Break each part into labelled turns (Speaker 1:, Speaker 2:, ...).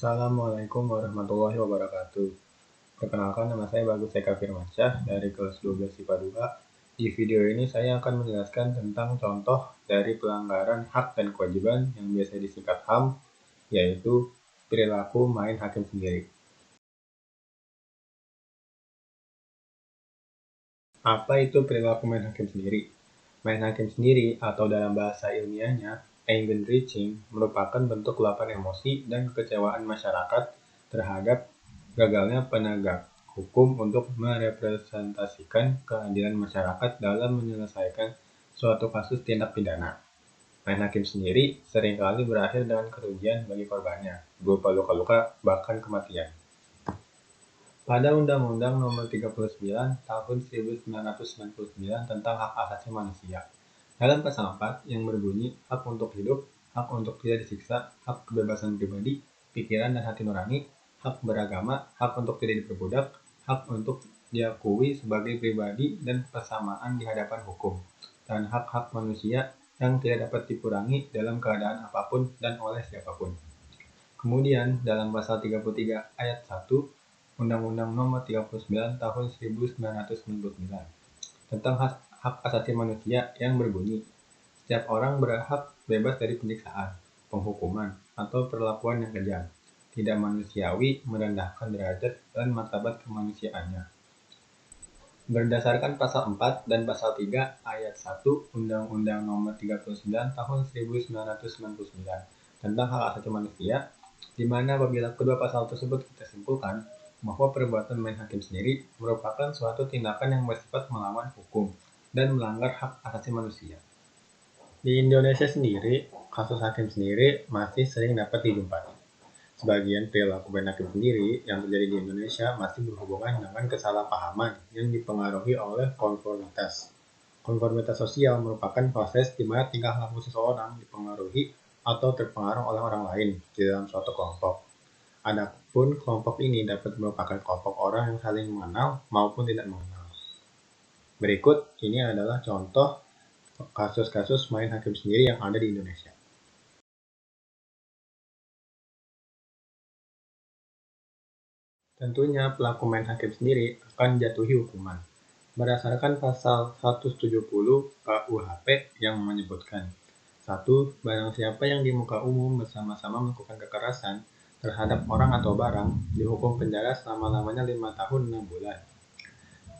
Speaker 1: Assalamualaikum warahmatullahi wabarakatuh. Perkenalkan, nama saya Bagus Eka Firmansyah dari kelas 12 IPA 2. Di video ini saya akan menjelaskan tentang contoh dari pelanggaran hak dan kewajiban yang biasa disingkat HAM, yaitu perilaku main hakim sendiri. Apa itu perilaku main hakim sendiri? Main hakim sendiri atau dalam bahasa ilmiahnya Eigenreaching merupakan bentuk luapan emosi dan kekecewaan masyarakat terhadap gagalnya penegak hukum untuk merepresentasikan keadilan masyarakat dalam menyelesaikan suatu kasus tindak pidana. Main hakim sendiri seringkali berakhir dengan kerugian bagi korbannya, berupa luka-luka bahkan kematian. Pada Undang-Undang Nomor 39 Tahun 1999 tentang Hak Asasi Manusia, dalam pasal 4 yang berbunyi hak untuk hidup, hak untuk tidak disiksa, hak kebebasan pribadi, pikiran dan hati nurani, hak beragama, hak untuk tidak diperbudak, hak untuk diakui sebagai pribadi dan persamaan di hadapan hukum, dan hak-hak manusia yang tidak dapat dikurangi dalam keadaan apapun dan oleh siapapun. Kemudian, dalam pasal 33 ayat 1 Undang-Undang Nomor 39 Tahun 1999 tentang hak asasi manusia yang berbunyi, setiap orang berhak bebas dari penyiksaan, penghukuman, atau perlakuan yang kejam, tidak manusiawi, merendahkan derajat dan martabat kemanusiaannya. Berdasarkan pasal 4 dan pasal 3 ayat 1 Undang-Undang Nomor 39 Tahun 1999 tentang hak asasi manusia, di mana apabila kedua pasal tersebut kita simpulkan bahwa perbuatan main hakim sendiri merupakan suatu tindakan yang bersifat melawan hukum dan melanggar hak asasi manusia. Di Indonesia sendiri, kasus hakim sendiri masih sering dapat dijumpai. Sebagian perilaku main hakim sendiri yang terjadi di Indonesia masih berhubungan dengan kesalahpahaman yang dipengaruhi oleh konformitas. Konformitas sosial merupakan proses di mana tingkah laku seseorang dipengaruhi atau terpengaruh oleh orang lain di dalam suatu kelompok. Adapun kelompok ini dapat merupakan kelompok orang yang saling mengenal maupun tidak mengenal. Berikut ini adalah contoh kasus-kasus main hakim sendiri yang ada di Indonesia. Tentunya pelaku main hakim sendiri akan dijatuhi hukuman berdasarkan pasal 170 KUHP yang menyebutkan 1. Barang siapa yang di muka umum bersama-sama melakukan kekerasan terhadap orang atau barang dihukum penjara selama-lamanya 5 tahun 6 bulan.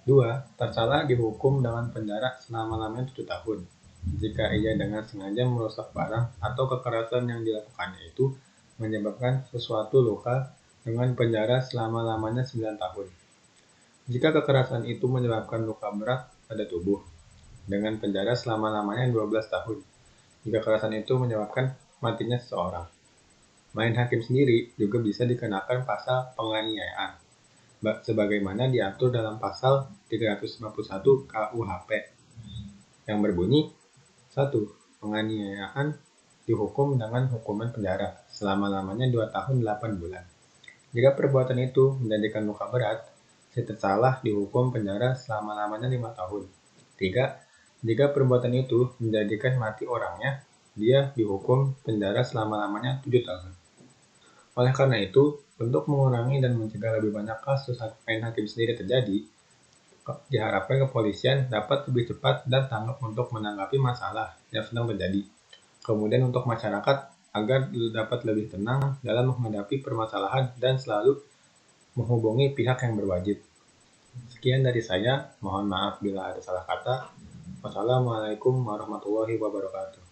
Speaker 1: 2. Tersalah dihukum dengan penjara selama-lamanya 7 tahun jika ia dengan sengaja merusak barang atau kekerasan yang dilakukannya itu menyebabkan sesuatu luka dengan penjara selama-lamanya 9 tahun. Jika kekerasan itu menyebabkan luka berat pada tubuh, dengan penjara selama-lamanya 12 tahun. Jika kekerasan itu menyebabkan matinya seseorang. Main hakim sendiri juga bisa dikenakan pasal penganiayaan, sebagaimana diatur dalam pasal 351 KUHP, yang berbunyi 1. Penganiayaan dihukum dengan hukuman penjara selama-lamanya 2 tahun 8 bulan. Jika perbuatan itu menjadikan luka berat, si tersalah dihukum penjara selama-lamanya 5 tahun. 3. Jika perbuatan itu menjadikan mati orangnya, dia dihukum penjara selama-lamanya 7 tahun. Oleh karena itu, untuk mengurangi dan mencegah lebih banyak kasus main hakim sendiri terjadi, diharapkan kepolisian dapat lebih cepat dan tanggap untuk menanggapi masalah yang sedang terjadi. Kemudian untuk masyarakat agar dapat lebih tenang dalam menghadapi permasalahan dan selalu menghubungi pihak yang berwajib. Sekian dari saya, mohon maaf bila ada salah kata. Wassalamualaikum warahmatullahi wabarakatuh.